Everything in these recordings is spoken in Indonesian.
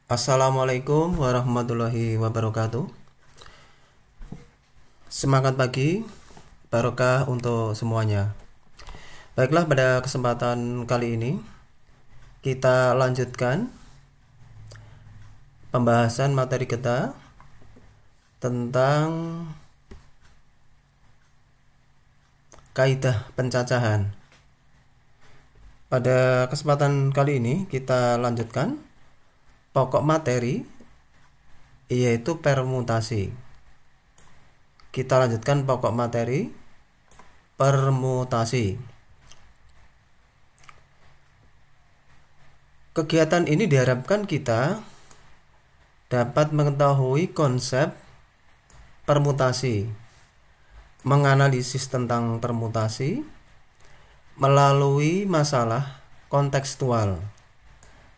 Assalamualaikum warahmatullahi wabarakatuh. Semangat pagi, barokah untuk semuanya. Baiklah, pada kesempatan kali ini kita lanjutkan pembahasan materi kita tentang kaidah pencacahan. Pada kesempatan kali ini kita lanjutkan pokok materi, yaitu permutasi. Kita lanjutkan pokok materi permutasi. Kegiatan ini diharapkan kita dapat mengetahui konsep permutasi, menganalisis tentang permutasi melalui masalah kontekstual,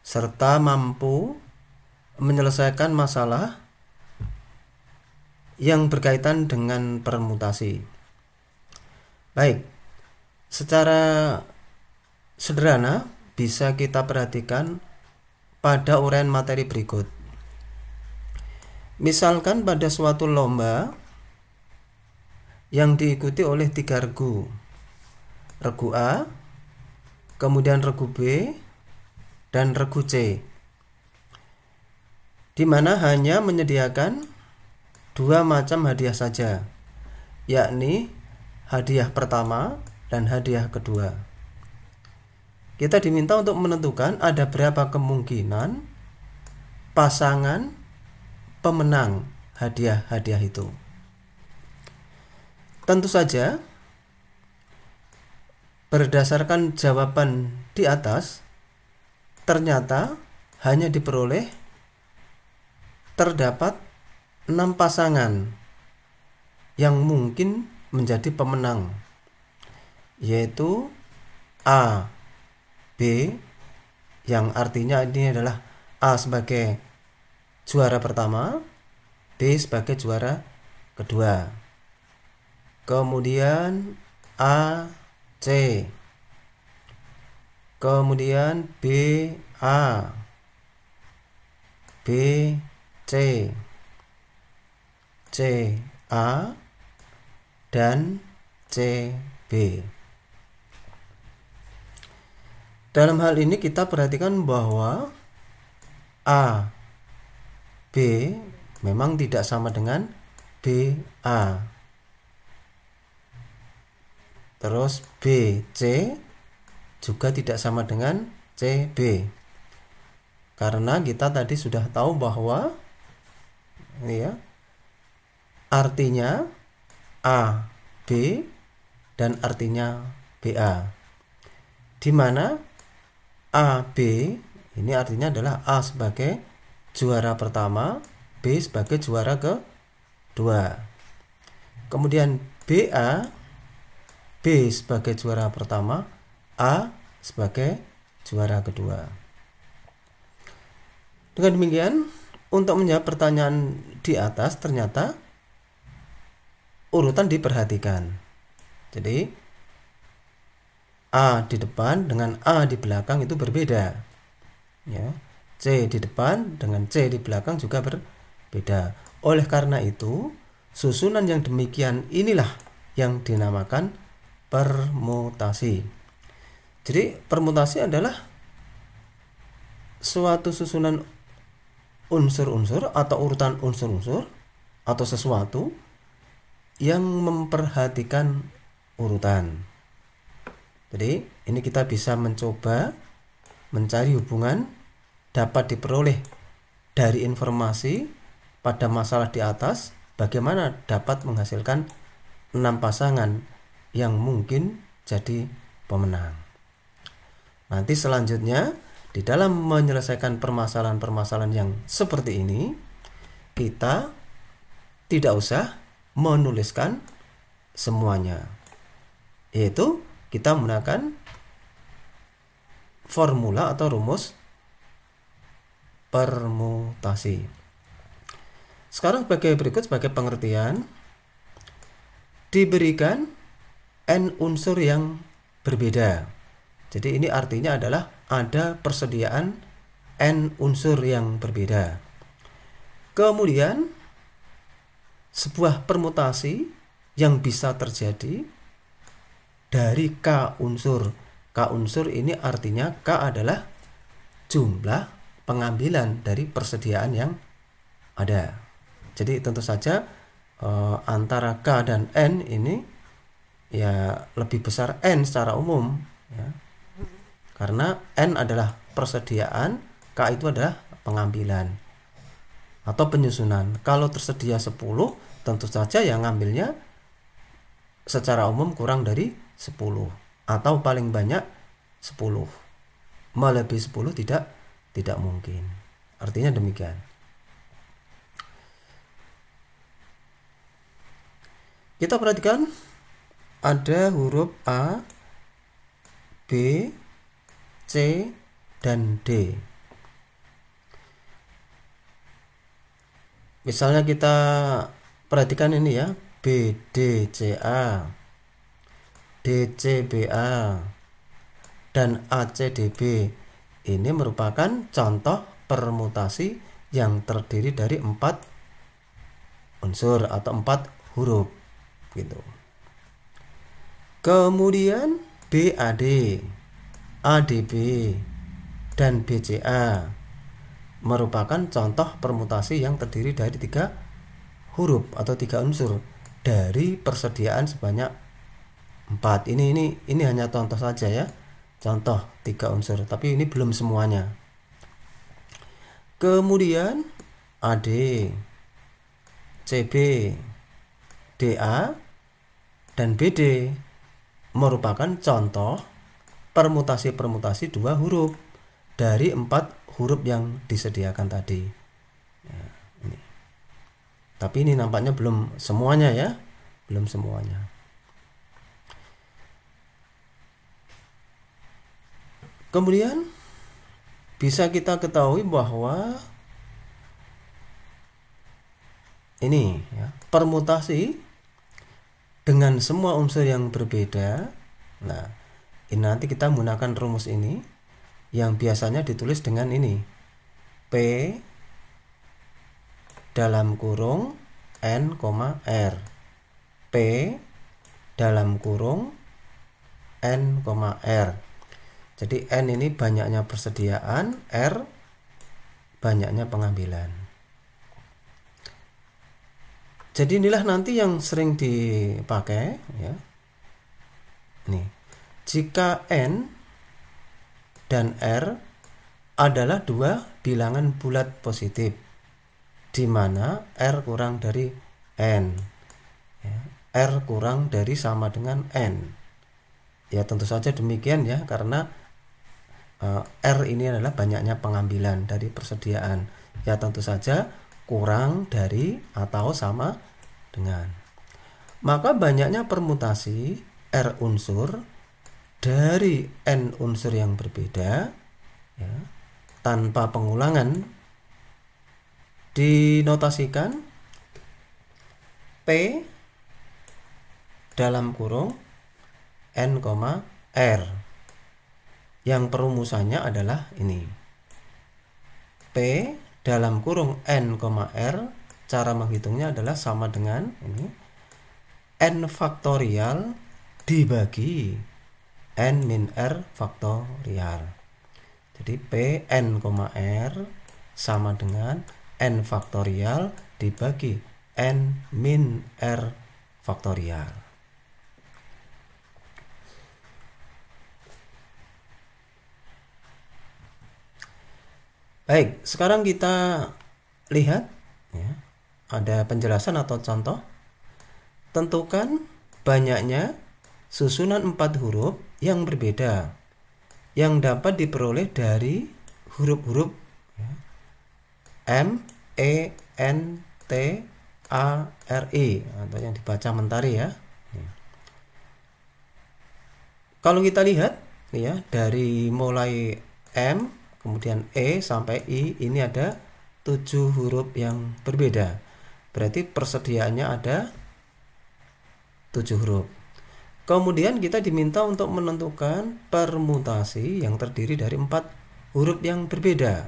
serta mampu menyelesaikan masalah yang berkaitan dengan permutasi. Baik, secara sederhana bisa kita perhatikan pada uraian materi berikut. Misalkan pada suatu lomba yang diikuti oleh 3 regu. Regu A, kemudian regu B, dan regu C, di mana hanya menyediakan 2 macam hadiah saja, yakni hadiah pertama dan hadiah kedua. Kita diminta untuk menentukan ada berapa kemungkinan pasangan pemenang hadiah-hadiah itu. Tentu saja berdasarkan jawaban di atas, ternyata hanya diperoleh terdapat 6 pasangan yang mungkin menjadi pemenang, yaitu A, B, yang artinya ini adalah A sebagai juara pertama, B sebagai juara kedua. Kemudian A, C, kemudian B, A, B, C, C, A, dan C, B. Dalam hal ini kita perhatikan bahwa A, B memang tidak sama dengan B, A. Terus B, C juga tidak sama dengan C, B. Karena kita tadi sudah tahu bahwa ini ya, artinya A, B, dan artinya BA. Di mana A, B ini artinya adalah A sebagai juara pertama, B sebagai juara kedua. Kemudian BA, B sebagai juara pertama, A sebagai juara kedua. Dengan demikian, untuk menjawab pertanyaan di atas, ternyata urutan diperhatikan. Jadi A di depan dengan A di belakang itu berbeda, ya. C di depan dengan C di belakang juga berbeda. Oleh karena itu, susunan yang demikian inilah yang dinamakan permutasi. Jadi permutasi adalah suatu susunan unsur-unsur atau urutan unsur-unsur atau sesuatu yang memperhatikan urutan. Jadi ini kita bisa mencoba mencari hubungan dapat diperoleh dari informasi pada masalah di atas, bagaimana dapat menghasilkan 6 pasangan yang mungkin jadi pemenang. Nanti selanjutnya di dalam menyelesaikan permasalahan-permasalahan yang seperti ini, kita tidak usah menuliskan semuanya, yaitu kita menggunakan formula atau rumus permutasi. Sekarang sebagai berikut, sebagai pengertian, diberikan N unsur yang berbeda. Jadi ini artinya adalah ada persediaan n unsur yang berbeda. Kemudian sebuah permutasi yang bisa terjadi dari K unsur. K unsur ini artinya K adalah jumlah pengambilan dari persediaan yang ada. Jadi tentu saja antara K dan N ini ya lebih besar N secara umum ya. Karena N adalah persediaan, K itu adalah pengambilan atau penyusunan. Kalau tersedia 10, tentu saja yang ngambilnya secara umum kurang dari 10 atau paling banyak 10. Melebihi 10 tidak mungkin. Artinya demikian. Kita perhatikan ada huruf A, B, C, dan D. Misalnya kita perhatikan ini ya, BDCA, DCBA, dan ACDB. Ini merupakan contoh permutasi yang terdiri dari 4 unsur atau 4 huruf gitu. Kemudian BAD, ADB, dan BCA merupakan contoh permutasi yang terdiri dari 3 huruf atau 3 unsur dari persediaan sebanyak 4. Ini hanya contoh saja ya. Contoh 3 unsur, tapi ini belum semuanya. Kemudian AD, CB, DA, dan BD merupakan contoh permutasi-permutasi 2 huruf dari 4 huruf yang disediakan tadi ya, ini. Tapi ini nampaknya belum semuanya ya, belum semuanya. Kemudian bisa kita ketahui bahwa ini ya, permutasi dengan semua unsur yang berbeda. Nah, ini nanti kita menggunakan rumus ini yang biasanya ditulis dengan ini, P dalam kurung N, R, P dalam kurung N, R. Jadi N ini banyaknya persediaan, R banyaknya pengambilan. Jadi inilah nanti yang sering dipakai ya. Nih, jika N dan R adalah 2 bilangan bulat positif, di mana R kurang dari N ya, R kurang dari sama dengan N. Ya tentu saja demikian ya, karena R ini adalah banyaknya pengambilan dari persediaan. Ya tentu saja kurang dari atau sama dengan. Maka banyaknya permutasi R unsur dari N unsur yang berbeda ya, tanpa pengulangan dinotasikan P dalam kurung N, R. Yang perumusannya adalah ini, P dalam kurung N, R. Cara menghitungnya adalah sama dengan ini, N faktorial dibagi N min R faktorial. Jadi P N, R sama dengan N faktorial dibagi N min R faktorial. Baik, sekarang kita lihat ya, ada penjelasan atau contoh. Tentukan banyaknya susunan 4 huruf yang berbeda yang dapat diperoleh dari huruf-huruf ya, M, E, N, T, A, R, I atau yang dibaca mentari ya. Kalau kita lihat ya, dari mulai M kemudian E sampai I, ini ada 7 huruf yang berbeda. Berarti persediaannya ada 7 huruf. Kemudian kita diminta untuk menentukan permutasi yang terdiri dari 4 huruf yang berbeda.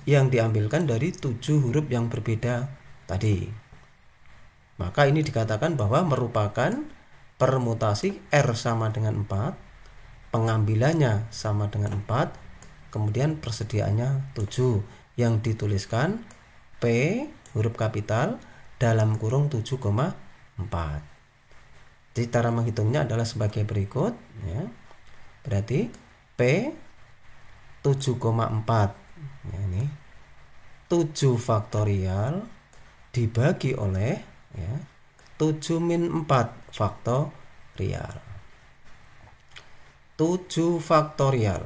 yang diambilkan dari 7 huruf yang berbeda tadi. Maka ini dikatakan bahwa merupakan permutasi R sama dengan 4, pengambilannya sama dengan 4, kemudian persediaannya 7 yang dituliskan P huruf kapital dalam kurung 7,4. Jadi cara menghitungnya adalah sebagai berikut ya. Berarti P 7,4 ya, ini 7 faktorial dibagi oleh ya 7 min 4 faktorial. 7 faktorial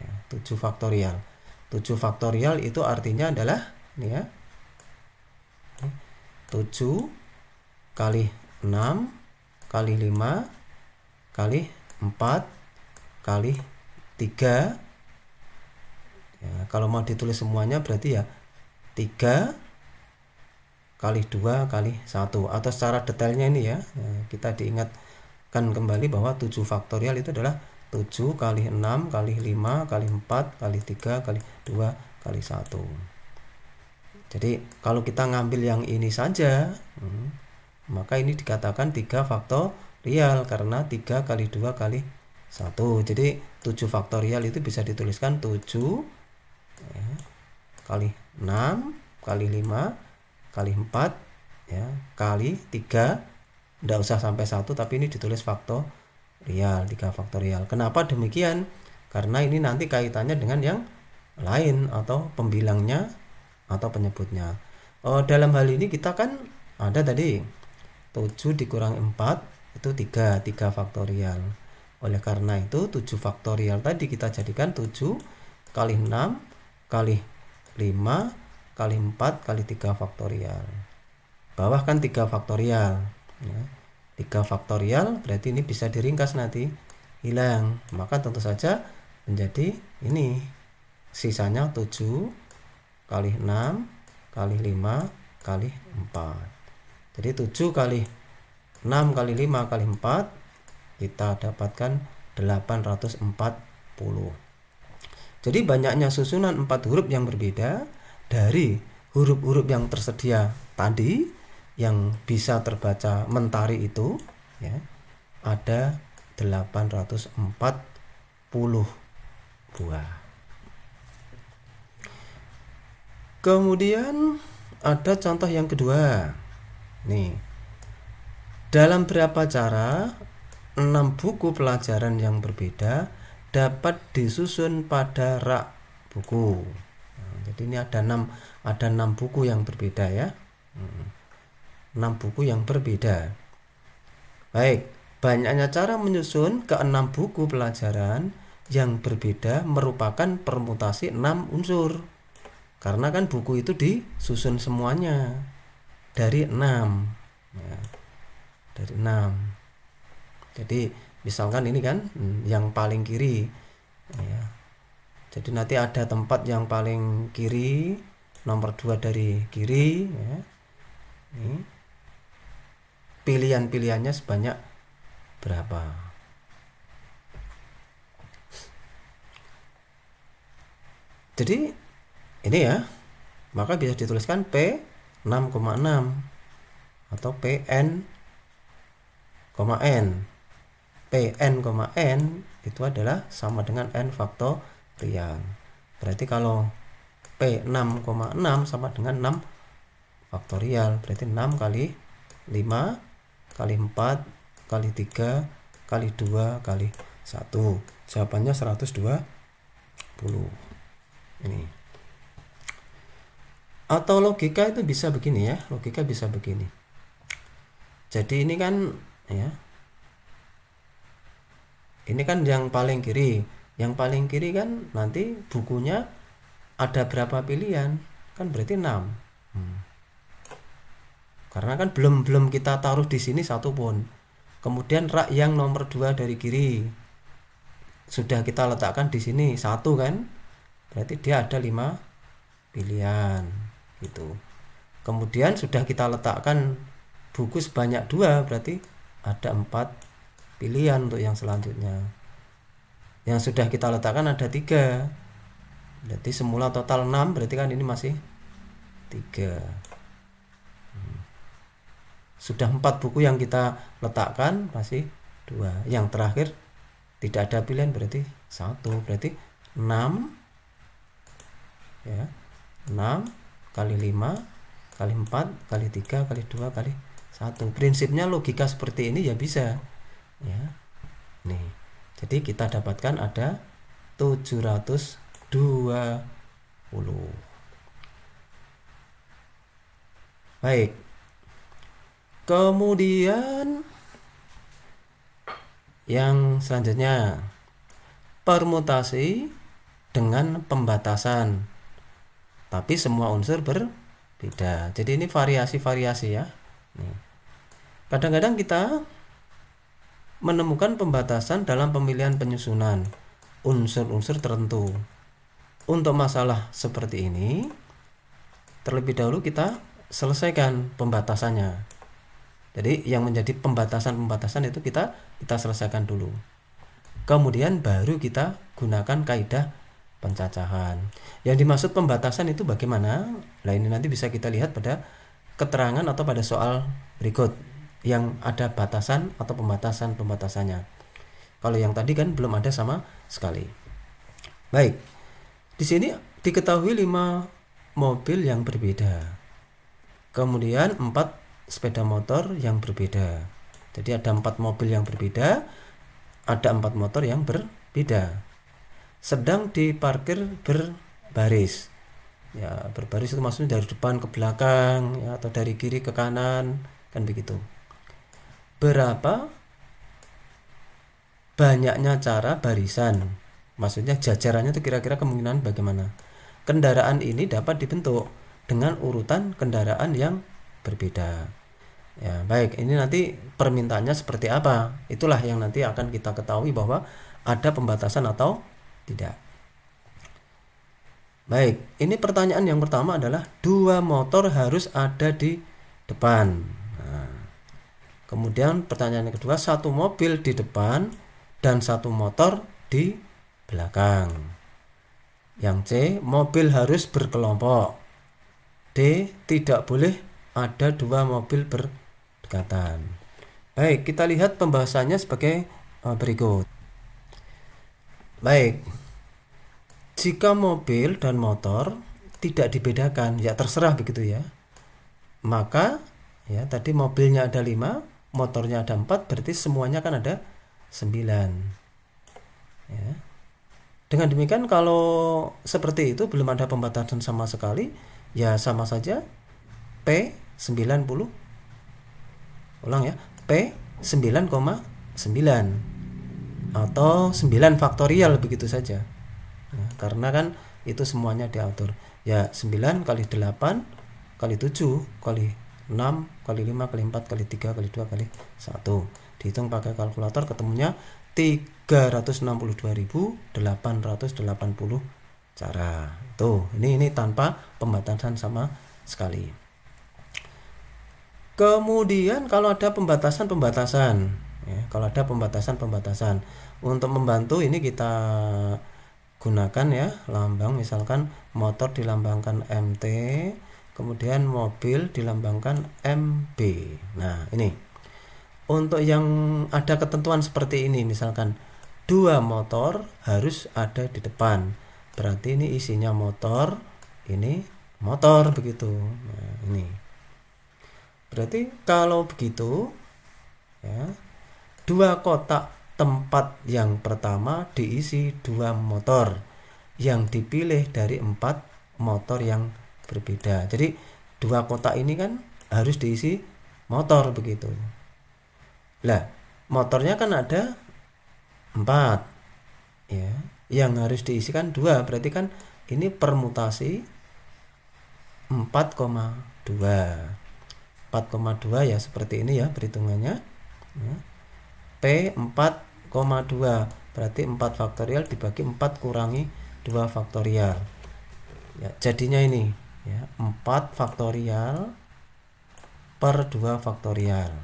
ya, 7 faktorial. 7 faktorial itu artinya adalah ini ya, 7 kali 6 kali 5 kali 4 kali 3 ya, kalau mau ditulis semuanya berarti ya 3 kali 2 kali 1, atau secara detailnya ini ya, kita diingatkan kembali bahwa 7 faktorial itu adalah 7 kali 6 kali 5 kali 4 kali 3 kali 2 kali 1. Jadi kalau kita ngambil yang ini saja, maka ini dikatakan 3 faktorial karena 3 kali 2 kali 1. Jadi 7 faktorial itu bisa dituliskan 7 ya, kali 6 kali 5 kali 4 ya, kali 3, tidak usah sampai 1, tapi ini ditulis faktorial, 3 faktorial. Kenapa demikian? Karena ini nanti kaitannya dengan yang lain atau pembilangnya atau penyebutnya. Dalam hal ini kita kan ada tadi 7 dikurangi 4 itu 3 faktorial. Oleh karena itu 7 faktorial tadi kita jadikan 7 kali 6 kali 5 kali 4 kali 3 faktorial. Bawah kan 3 faktorial ya. 3 faktorial berarti ini bisa diringkas nanti hilang, maka tentu saja menjadi ini sisanya 7 kali 6 kali 5 kali 4. Jadi 7 kali 6 kali 5 kali 4 kita dapatkan 840. Jadi banyaknya susunan 4 huruf yang berbeda dari huruf-huruf yang tersedia tadi yang bisa terbaca mentari itu ya, ada 840 buah. Kemudian ada contoh yang kedua. Nih. Dalam berapa cara 6 buku pelajaran yang berbeda dapat disusun pada rak buku. Nah, jadi ini ada 6 buku yang berbeda ya. 6 buku yang berbeda. Baik, banyaknya cara menyusun ke 6 buku pelajaran yang berbeda merupakan permutasi 6 unsur. Karena kan buku itu disusun semuanya dari 6 ya, dari 6. Jadi misalkan ini kan yang paling kiri ya. Jadi nanti ada tempat yang paling kiri, nomor 2 dari kiri ya. Ini pilihan-pilihannya sebanyak berapa? Jadi ini ya, maka bisa dituliskan P 6,6 atau PN, N. PN, N itu adalah sama dengan N faktorial. Berarti kalau P 6,6 sama dengan 6 faktorial, berarti 6 kali 5 kali 4 kali 3 kali 2 kali 1. Jawabannya 120. Ini. Atau logika itu bisa begini ya, logika bisa begini. Jadi ini kan ya, ini kan yang paling kiri. Yang paling kiri kan nanti bukunya ada berapa pilihan? Kan berarti 6. Karena kan belum kita taruh di sini satu pun. Kemudian rak yang nomor 2 dari kiri sudah kita letakkan di sini 1 kan? Berarti dia ada 5 pilihan gitu. Kemudian sudah kita letakkan buku sebanyak 2, berarti ada 4 pilihan untuk yang selanjutnya. Yang sudah kita letakkan ada 3. Berarti semula total 6, berarti kan ini masih 3. Sudah 4 buku yang kita letakkan, masih 2. Yang terakhir tidak ada pilihan, berarti 1. Berarti 6 ya. 6 kali 5 kali 4 kali 3 kali 2 kali 1. Prinsipnya logika seperti ini ya bisa ya. Nih. Jadi kita dapatkan ada 720. Baik. Kemudian yang selanjutnya permutasi dengan pembatasan. Tapi semua unsur berbeda. Jadi ini variasi-variasi ya. Kadang-kadang kita menemukan pembatasan dalam pemilihan penyusunan unsur-unsur tertentu. Untuk masalah seperti ini, terlebih dahulu kita selesaikan pembatasannya. Jadi yang menjadi pembatasan-pembatasan itu kita selesaikan dulu. Kemudian baru kita gunakan kaidah pencacahan. Yang dimaksud pembatasan itu bagaimana? Nah, ini nanti bisa kita lihat pada keterangan atau pada soal berikut yang ada batasan atau pembatasan-pembatasannya. Kalau yang tadi kan belum ada sama sekali. Baik. Di sini diketahui 5 mobil yang berbeda. Kemudian 4 sepeda motor yang berbeda. Jadi ada 4 mobil yang berbeda, ada 4 motor yang berbeda. Sedang diparkir berbaris. Ya, berbaris itu maksudnya dari depan ke belakang ya, atau dari kiri ke kanan, kan begitu. Berapa banyaknya cara barisan? Maksudnya jajarannya itu kira-kira kemungkinan bagaimana? Kendaraan ini dapat dibentuk dengan urutan kendaraan yang berbeda. Ya, baik, ini nanti permintaannya seperti apa? Itulah yang nanti akan kita ketahui bahwa ada pembatasan atau tidak. Baik, ini pertanyaan yang pertama adalah 2 motor harus ada di depan. Nah, kemudian pertanyaan yang kedua, 1 mobil di depan dan 1 motor di belakang. Yang C, mobil harus berkelompok. D, tidak boleh ada 2 mobil berdekatan. Baik, kita lihat pembahasannya sebagai berikut. Baik, jika mobil dan motor tidak dibedakan, ya terserah begitu ya. Maka ya tadi mobilnya ada 5, motornya ada 4, berarti semuanya kan ada 9. Ya. Dengan demikian kalau seperti itu belum ada pembatasan sama sekali, ya sama saja P 90. Ulang ya, P 9,9 atau 9 faktorial begitu saja. Nah, karena kan itu semuanya diatur. Ya 9 kali 8 kali 7 kali 6 kali 5 kali 4 kali 3 kali 2 kali 1. Dihitung pakai kalkulator ketemunya 362.880 cara. Tuh, ini tanpa pembatasan sama sekali. Kemudian kalau ada pembatasan-pembatasan, ya, kalau ada pembatasan-pembatasan, untuk membantu ini kita gunakan ya lambang, misalkan motor dilambangkan MT, kemudian mobil dilambangkan MB. Nah, ini untuk yang ada ketentuan seperti ini, misalkan 2 motor harus ada di depan, berarti ini isinya motor, ini motor begitu. Nah, ini berarti kalau begitu ya, 2 kotak tempat yang pertama diisi 2 motor yang dipilih dari 4 motor yang berbeda. Jadi 2 kotak ini kan harus diisi motor begitu. Lah, motornya kan ada 4 ya, yang harus diisikan 2, berarti kan ini permutasi 4,2. 4,2 ya seperti ini ya perhitungannya. P 4,2 berarti 4 faktorial dibagi 4 kurangi 2 faktorial. Ya, jadinya ini ya 4 faktorial per 2 faktorial.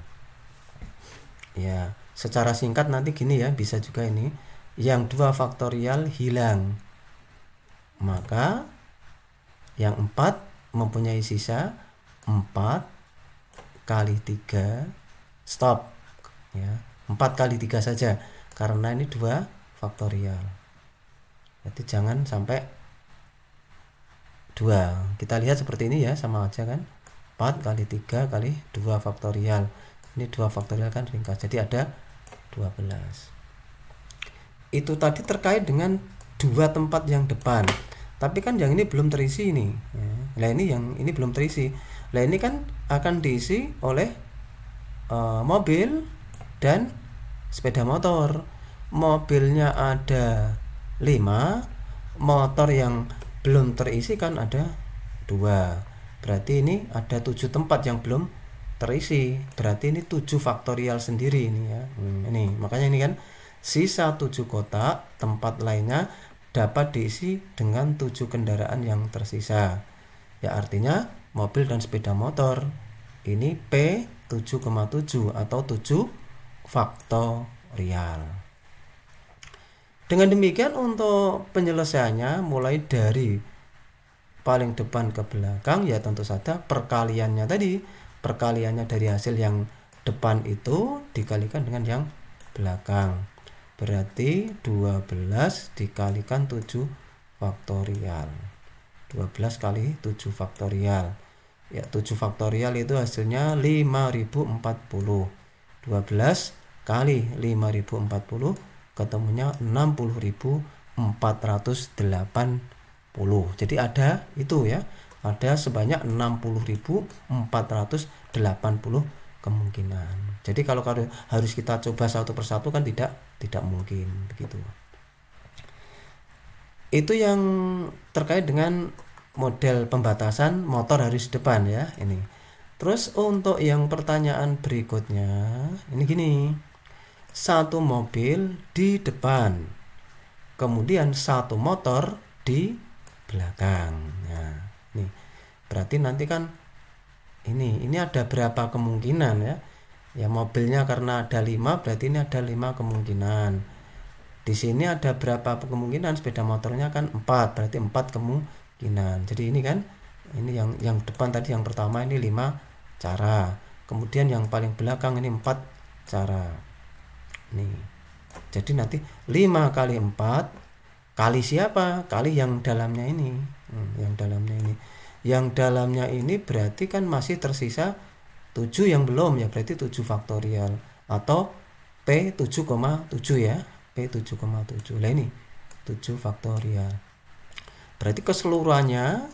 Ya, secara singkat nanti gini ya, bisa juga ini yang 2 faktorial hilang. maka yang 4 mempunyai sisa 4 kali 3 stop ya, 4 kali 3 saja karena ini 2 faktorial. Jadi jangan sampai 2. Kita lihat seperti ini ya, sama aja kan, 4 kali 3 kali 2 faktorial. Ini 2 faktorial kan ringkas, jadi ada 12. Itu tadi terkait dengan 2 tempat yang depan, tapi kan yang ini belum terisi ini ya. Nah ini yang ini belum terisi. Nah ini kan akan diisi oleh mobil dan sepeda motor. Mobilnya ada 5, motor yang belum terisi kan ada 2, berarti ini ada 7 tempat yang belum terisi, berarti ini 7 faktorial sendiri ini ya. Ini makanya ini kan sisa 7 kotak tempat lainnya dapat diisi dengan 7 kendaraan yang tersisa ya, artinya mobil dan sepeda motor ini P 7,7 atau 7 faktorial. Dengan demikian untuk penyelesaiannya mulai dari paling depan ke belakang ya tentu saja perkaliannya tadi, perkaliannya dari hasil yang depan itu dikalikan dengan yang belakang. Berarti 12 dikalikan 7 faktorial. 12 kali 7 faktorial. Ya 7 faktorial itu hasilnya 5040. 12 kali 5040 ketemunya 60.480. Jadi ada itu ya, ada sebanyak 60.480 kemungkinan. Jadi kalau harus kita coba satu persatu kan tidak mungkin begitu. Itu yang terkait dengan model pembatasan motor harus depan ya ini. Terus untuk yang pertanyaan berikutnya ini gini, satu mobil di depan, kemudian satu motor di belakang. Nah, ini berarti nanti kan ini ada berapa kemungkinan ya? Ya mobilnya karena ada 5 berarti ini ada 5 kemungkinan. Di sini ada berapa kemungkinan? Sepeda motornya kan 4, berarti 4 kemungkinan. Jadi ini kan ini yang depan tadi yang pertama ini 5 cara. Kemudian yang paling belakang ini 4 cara. Nih. Jadi nanti 5 kali 4 kali siapa? Kali yang dalamnya ini. Yang dalamnya ini. Yang dalamnya ini berarti kan masih tersisa 7 yang belum ya, berarti 7 faktorial atau P 7,7 ya. P 7,7. Lah ini 7 faktorial. Berarti keseluruhannya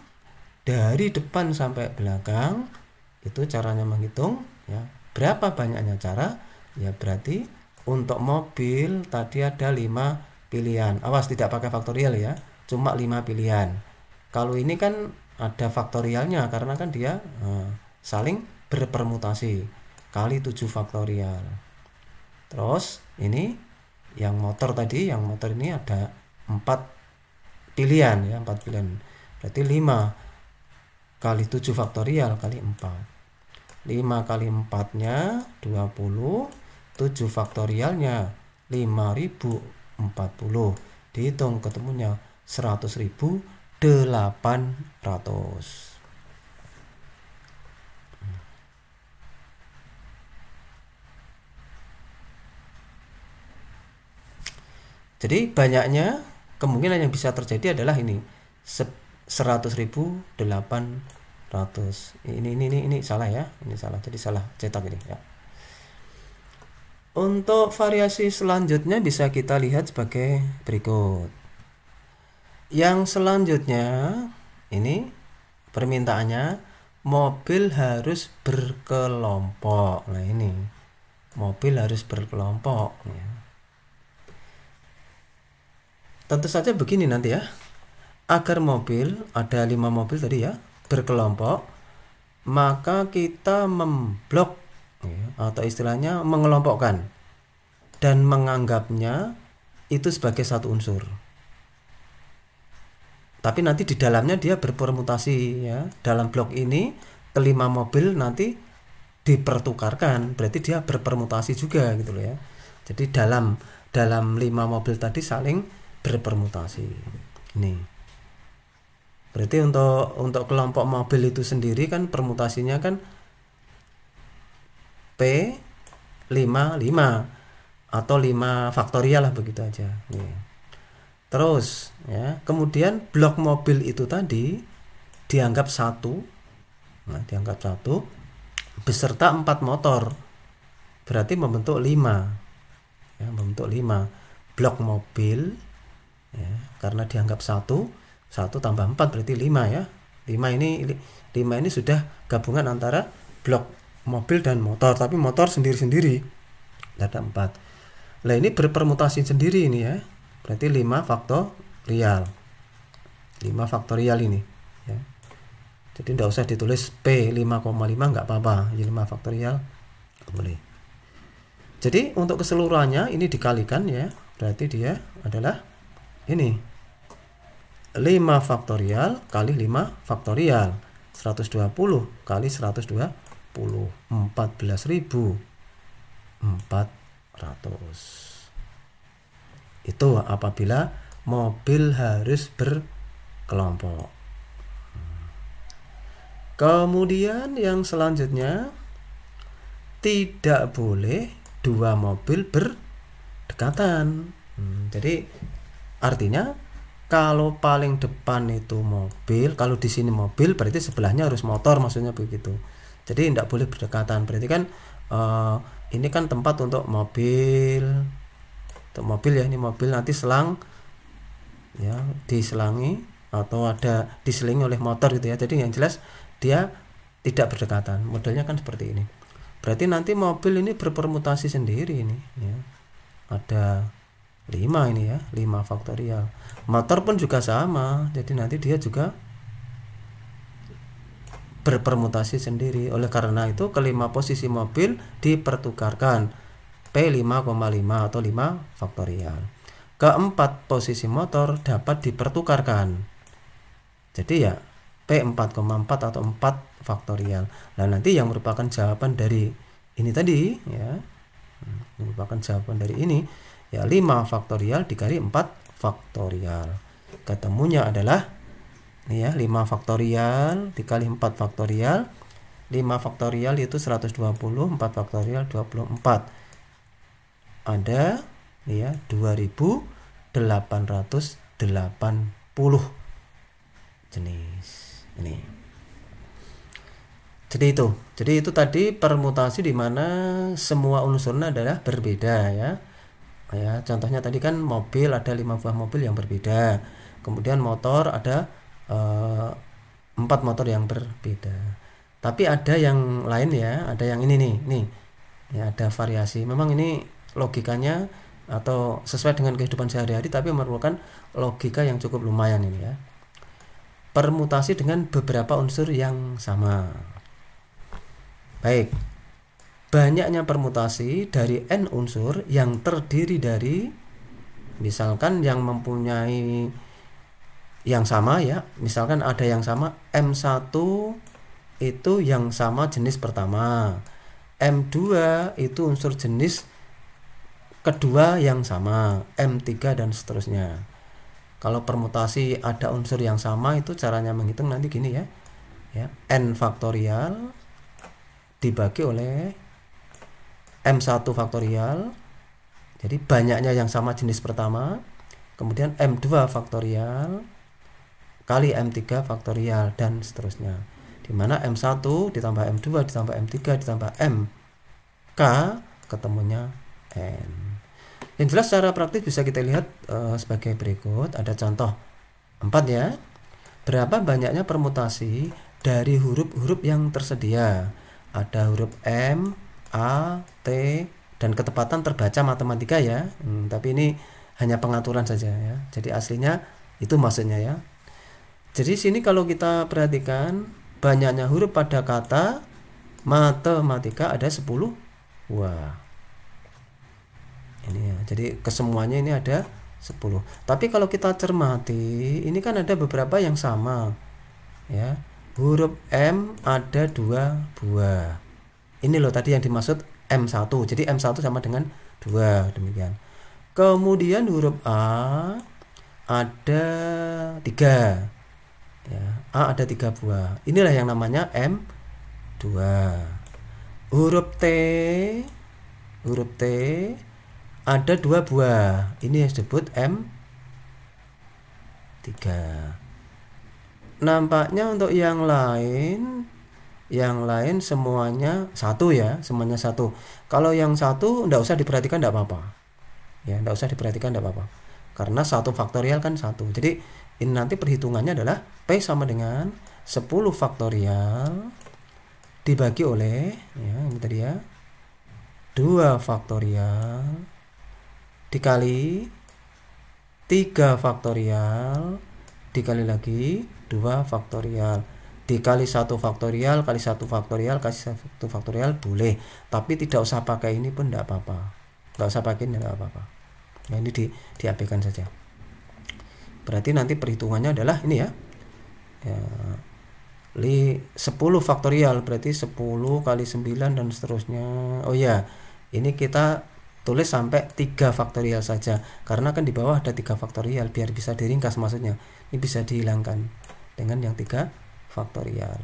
dari depan sampai belakang itu caranya menghitung ya. Berapa banyaknya cara? Ya berarti untuk mobil tadi ada 5 pilihan. Awas tidak pakai faktorial ya. Cuma 5 pilihan. Kalau ini kan ada faktorialnya karena kan dia saling berpermutasi kali 7 faktorial. Terus ini yang motor tadi, yang motor ini ada 4 pilihan ya, 4 pilihan. Berarti 5 kali 7 faktorial kali 4. 5 kali 4-nya 20, 7 faktorialnya 5040. Dihitung ketemunya 100.800. Jadi banyaknya kemungkinan yang bisa terjadi adalah ini 100.800. Ini salah ya, ini salah. Jadi salah cetak ini ya. Untuk variasi selanjutnya bisa kita lihat sebagai berikut. Yang selanjutnya ini permintaannya mobil harus berkelompok. Nah ini mobil harus berkelompok ya. Tentu saja begini nanti ya, agar mobil, ada 5 mobil tadi ya, berkelompok, maka kita memblok ya, atau istilahnya mengelompokkan dan menganggapnya itu sebagai satu unsur. Tapi nanti di dalamnya dia berpermutasi ya, dalam blok ini kelima mobil nanti dipertukarkan, berarti dia berpermutasi juga gitu loh ya. Jadi dalam 5 mobil tadi saling berpermutasi. Ini Berarti untuk kelompok mobil itu sendiri kan permutasinya kan P55 atau 5 faktorial lah, begitu aja. Nih. Terus ya, kemudian blok mobil itu tadi dianggap satu. Nah, dianggap satu beserta 4 motor. Berarti membentuk 5. Ya, membentuk 5 blok mobil ya, karena dianggap satu tambah 4 berarti 5 ya. 5 ini sudah gabungan antara blok mobil dan motor, tapi motor sendiri-sendiri ada 4. Nah, ini berpermutasi sendiri ini ya. Berarti 5 faktorial. 5 faktorial ini ya. Jadi tidak usah ditulis P 5,5, nggak apa-apa. 5 faktorial boleh. Jadi untuk keseluruhannya ini dikalikan ya. Berarti dia adalah ini 5 faktorial kali 5 faktorial. 120 kali 120. 14.400. Itu apabila mobil harus berkelompok. Kemudian yang selanjutnya, tidak boleh 2 mobil berdekatan. Jadi artinya kalau paling depan itu mobil, kalau di sini mobil berarti sebelahnya harus motor, maksudnya begitu. Jadi tidak boleh berdekatan. Berarti kan ini kan tempat untuk mobil. Untuk mobil ya, ini mobil nanti selang ya, diselangi atau ada diselingi oleh motor gitu ya. Jadi yang jelas dia tidak berdekatan. Modelnya kan seperti ini. Berarti nanti mobil ini berpermutasi sendiri ini ya. Ada 5 ini ya, 5 faktorial. Motor pun juga sama. Jadi nanti dia juga berpermutasi sendiri. Oleh karena itu kelima posisi mobil dipertukarkan P5,5 atau 5 faktorial. Keempat posisi motor dapat dipertukarkan. Jadi ya P4,4 atau 4 faktorial. Nah, nanti yang merupakan jawaban dari ini tadi ya. Merupakan jawaban dari ini ya 5 faktorial dikali 4 faktorial. Ketemunya adalah ini ya, 5 faktorial dikali 4 faktorial. 5 faktorial itu 120, 4 faktorial 24. Ada ya 2880 jenis ini. Jadi itu tadi permutasi di mana semua unsurnya adalah berbeda ya. Ya, contohnya tadi kan mobil ada 5 buah mobil yang berbeda. Kemudian motor ada 4 motor yang berbeda. Tapi ada yang lain ya, ada yang ini nih. Ya, ada variasi. Memang ini logikanya atau sesuai dengan kehidupan sehari-hari, tapi merupakan logika yang cukup lumayan ini ya. Permutasi dengan beberapa unsur yang sama. Baik. Banyaknya permutasi dari n unsur yang terdiri dari, misalkan yang mempunyai yang sama ya, misalkan ada yang sama M1 itu yang sama jenis pertama, M2 itu unsur jenis kedua yang sama, M3 dan seterusnya. Kalau permutasi ada unsur yang sama itu caranya menghitung nanti gini ya. N faktorial dibagi oleh M1 faktorial. Jadi banyaknya yang sama jenis pertama. Kemudian M2 faktorial kali M3 faktorial dan seterusnya. Di mana M1 ditambah M2 ditambah M3 ditambah MK ketemunya N. Yang jelas secara praktis bisa kita lihat sebagai berikut. Ada contoh 4 ya. Berapa banyaknya permutasi dari huruf-huruf yang tersedia? Ada huruf M, A, T, dan ketepatan terbaca matematika ya. Tapi ini hanya pengaturan saja ya. Jadi aslinya itu maksudnya ya. Jadi sini kalau kita perhatikan banyaknya huruf pada kata matematika ada 10. Wah. Ini ya, jadi kesemuanya ini ada 10. Tapi kalau kita cermati, ini kan ada beberapa yang sama ya. Huruf M ada 2 buah. Ini loh tadi yang dimaksud M1. Jadi M1 sama dengan 2, demikian. Kemudian huruf A ada 3. ya, A ada 3 buah. Inilah yang namanya M2. Huruf T ada 2 buah. Ini yang disebut M3. Nampaknya untuk yang lain semuanya satu ya, semuanya satu. Kalau yang satu enggak usah diperhatikan, enggak apa-apa. Ya, enggak usah diperhatikan, enggak apa-apa. Karena 1 faktorial kan 1. Jadi ini nanti perhitungannya adalah P sama dengan 10 faktorial dibagi oleh, ya ini tadi ya, 2 faktorial dikali 3 faktorial dikali lagi 2 faktorial dikali 1 faktorial kali 1 faktorial kasih 1 faktorial boleh, tapi tidak usah pakai ini pun tidak apa-apa, nggak usah pakai ini, tidak apa-apa. Nah, ini diabaikan saja. Berarti nanti perhitungannya adalah ini ya, 10 faktorial berarti 10 kali 9 dan seterusnya. Oh ya, ini kita tulis sampai 3 faktorial saja, karena kan di bawah ada 3 faktorial, biar bisa diringkas maksudnya. Ini bisa dihilangkan dengan yang 3 faktorial.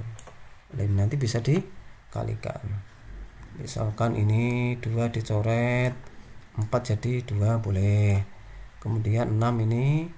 Dan nanti bisa dikalikan. Misalkan ini 2 dicoret, 4 jadi 2 boleh. Kemudian 6 ini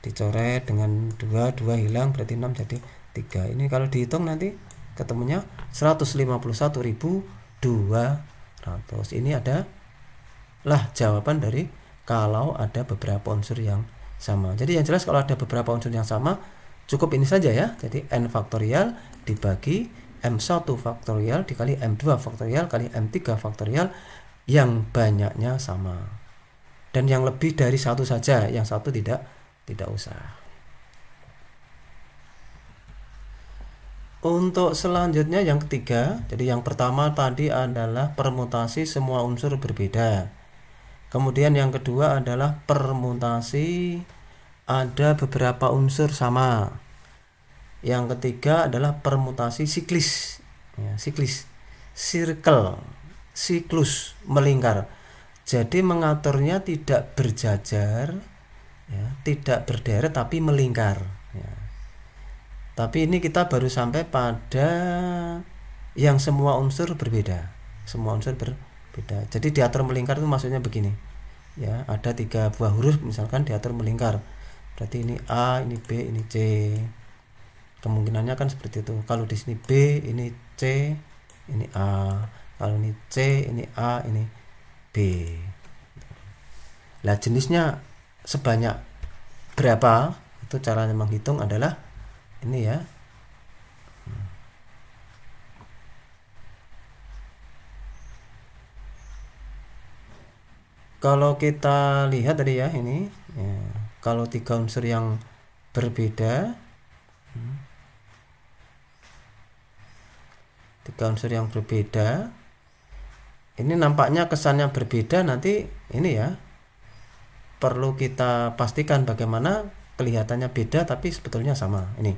dicoret dengan 2 hilang berarti 6 jadi 3. Ini kalau dihitung nanti ketemunya 151.200. Ini adalah jawaban dari kalau ada beberapa unsur yang sama. Jadi yang jelas kalau ada beberapa unsur yang sama, cukup ini saja ya. Jadi n faktorial dibagi m1 faktorial dikali m2 faktorial kali m3 faktorial yang banyaknya sama. Dan yang lebih dari satu saja, yang satu tidak usah. Untuk selanjutnya yang ketiga, jadi yang pertama tadi adalah permutasi semua unsur berbeda. Kemudian yang kedua adalah permutasi ada beberapa unsur sama. Yang ketiga adalah permutasi siklis, ya, siklus melingkar. Jadi mengaturnya tidak berjajar, ya, tidak berderet tapi melingkar. Ya. Tapi ini kita baru sampai pada yang semua unsur berbeda. Semua unsur berbeda. Jadi diatur melingkar itu maksudnya begini. Ya, ada 3 buah huruf misalkan diatur melingkar. Berarti ini A, ini B, ini C. Kemungkinannya kan seperti itu. Kalau di sini B, ini C, ini A. Kalau ini C, ini A, ini B. Nah, jenisnya sebanyak berapa? Itu caranya menghitung adalah ini ya. Kalau kita lihat tadi ya ini, ya, kalau 3 unsur yang berbeda, 3 unsur yang berbeda, ini nampaknya kesannya berbeda. Nanti ini ya, perlu kita pastikan bagaimana kelihatannya beda tapi sebetulnya sama. Ini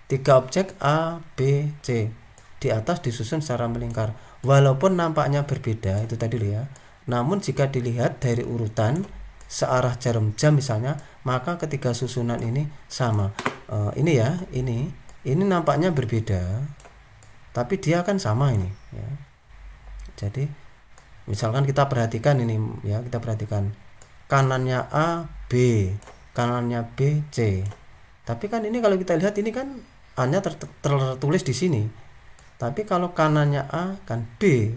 3 objek A, B, C di atas disusun secara melingkar. Walaupun nampaknya berbeda itu tadi ya, namun jika dilihat dari urutan searah jarum jam misalnya, maka ketiga susunan ini sama. Ini ya, ini nampaknya berbeda tapi dia kan sama ini ya. Jadi misalkan kita perhatikan ini ya, kita perhatikan kanannya A, B, kanannya B, C. Tapi kan ini kalau kita lihat ini kan A-nya tertulis di sini. Tapi kalau kanannya A kan B,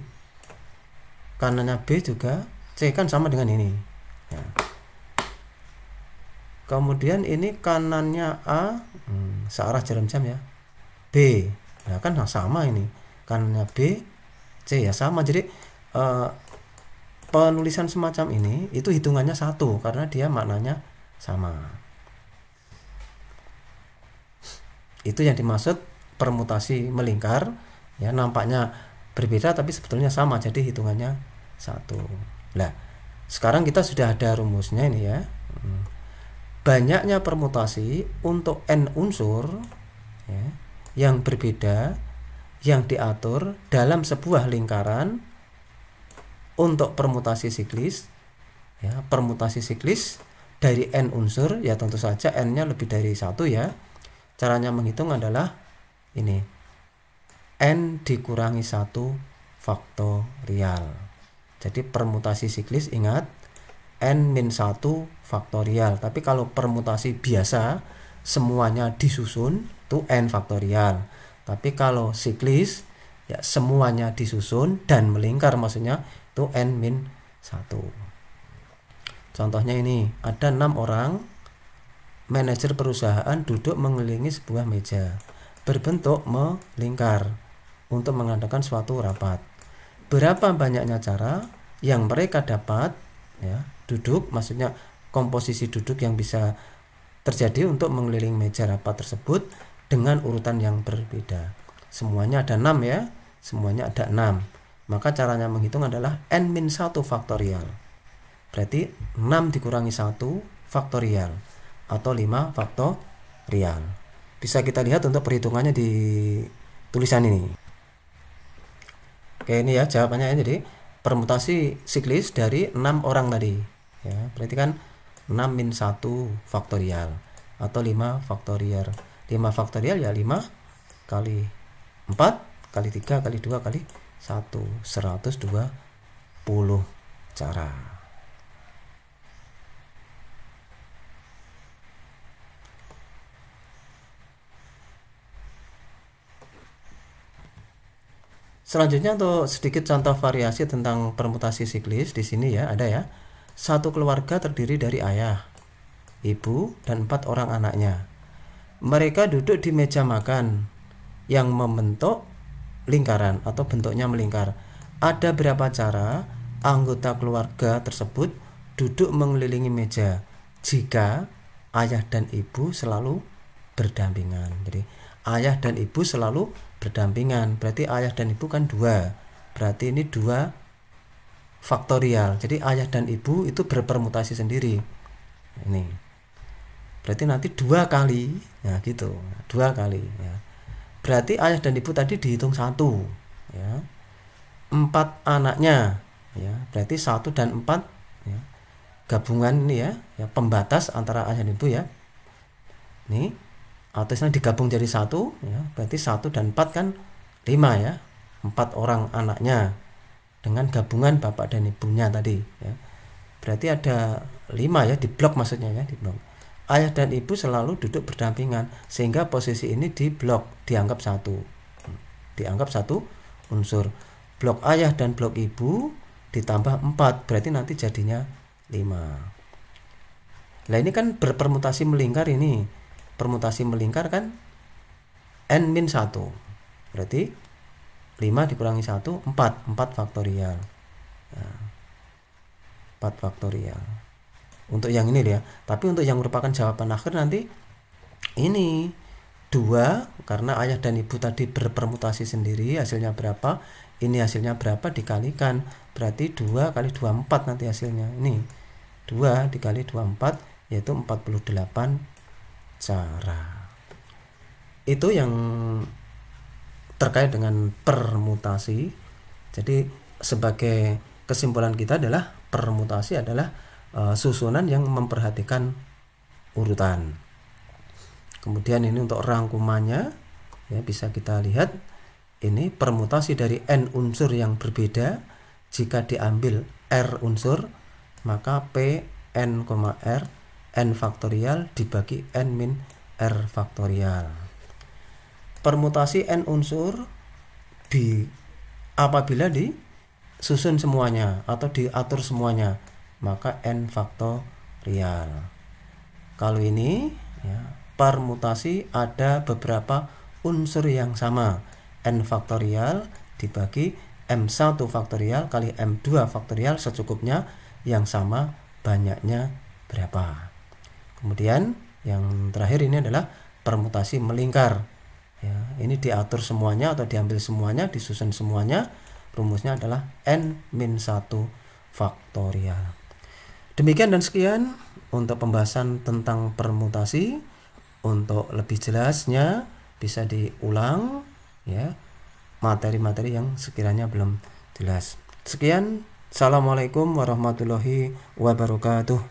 kanannya B juga C kan sama dengan ini. Ya. Kemudian ini kanannya A, searah jarum jam ya, B. Nah kan sama ini. Kanannya B, C ya sama. Jadi penulisan semacam ini itu hitungannya satu karena dia maknanya sama. Itu yang dimaksud permutasi melingkar ya, nampaknya berbeda tapi sebetulnya sama, jadi hitungannya satu. Nah, sekarang kita sudah ada rumusnya ini ya. Banyaknya permutasi untuk n unsur ya, yang berbeda yang diatur dalam sebuah lingkaran untuk permutasi siklis ya, permutasi siklis dari n unsur ya, tentu saja n-nya lebih dari 1 ya. caranya menghitung adalah ini, n dikurangi 1 faktorial. Jadi permutasi siklis ingat n-1 faktorial. Tapi kalau permutasi biasa semuanya disusun itu n faktorial. Tapi kalau siklis ya semuanya disusun dan melingkar, maksudnya itu n-1. Contohnya ini, ada 6 orang manajer perusahaan duduk mengelilingi sebuah meja berbentuk melingkar untuk mengadakan suatu rapat. Berapa banyaknya cara yang mereka dapat ya, duduk, maksudnya komposisi duduk yang bisa terjadi untuk mengelilingi meja rapat tersebut dengan urutan yang berbeda. Semuanya ada 6 ya, semuanya ada 6. Maka caranya menghitung adalah n-1 faktorial. Berarti 6 dikurangi 1 faktorial atau 5 faktorial. Bisa kita lihat untuk perhitungannya di tulisan ini. Oke, ini ya jawabannya ya. Jadi permutasi siklis dari 6 orang tadi ya, berarti kan 6-1 faktorial atau 5 faktorial. 5 faktorial ya 5 kali 4 kali 3 kali 2 kali 1, 120 cara. Selanjutnya untuk sedikit contoh variasi tentang permutasi siklis di sini ya, ada ya. Satu keluarga terdiri dari ayah, ibu, dan 4 orang anaknya. Mereka duduk di meja makan yang membentuk lingkaran atau bentuknya melingkar. Ada berapa cara anggota keluarga tersebut duduk mengelilingi meja jika ayah dan ibu selalu berdampingan? Jadi ayah dan ibu selalu berdampingan, berarti ayah dan ibu kan 2, berarti ini 2 faktorial. Jadi ayah dan ibu itu berpermutasi sendiri. Ini berarti nanti 2 kali ya gitu, 2 kali ya. Berarti ayah dan ibu tadi dihitung 1 ya. 4 anaknya ya, berarti 1 dan 4 ya. Gabungan ini ya, pembatas antara ayah dan ibu ya. Nih atasnya digabung jadi 1 ya, berarti 1 dan 4 kan 5 ya. 4 orang anaknya dengan gabungan bapak dan ibunya tadi ya. Berarti ada 5 ya, di blok maksudnya ya, di blok. Ayah dan ibu selalu duduk berdampingan sehingga posisi ini di blok dianggap 1. Dianggap 1 unsur. Blok ayah dan blok ibu ditambah 4, berarti nanti jadinya 5. Nah, ini kan berpermutasi melingkar ini. Permutasi melingkar kan n-1, berarti 5 dikurangi 1 4 faktorial ya, 4 faktorial untuk yang ini ya. Tapi untuk yang merupakan jawaban akhir nanti ini 2, karena ayah dan ibu tadi berpermutasi sendiri, hasilnya berapa, ini hasilnya berapa dikalikan, berarti 2 kali 2 4 nanti hasilnya. Ini 2 dikali 2 4 yaitu 48 cara. Itu yang terkait dengan permutasi. Jadi sebagai kesimpulan kita adalah permutasi adalah susunan yang memperhatikan urutan. Kemudian ini untuk rangkumannya ya, bisa kita lihat ini permutasi dari n unsur yang berbeda. Jika diambil r unsur, maka p n, r n faktorial dibagi n min r faktorial. Permutasi n unsur apabila disusun semuanya atau diatur semuanya, maka n faktorial. Kalau ini ya, permutasi ada beberapa unsur yang sama, n faktorial dibagi m1 faktorial kali m2 faktorial secukupnya, yang sama banyaknya berapa. Kemudian yang terakhir ini adalah permutasi melingkar ya, ini diatur semuanya atau diambil semuanya, disusun semuanya, rumusnya adalah n-1 faktorial. Demikian dan sekian untuk pembahasan tentang permutasi. Untuk lebih jelasnya bisa diulang ya materi-materi yang sekiranya belum jelas. Sekian, assalamualaikum warahmatullahi wabarakatuh.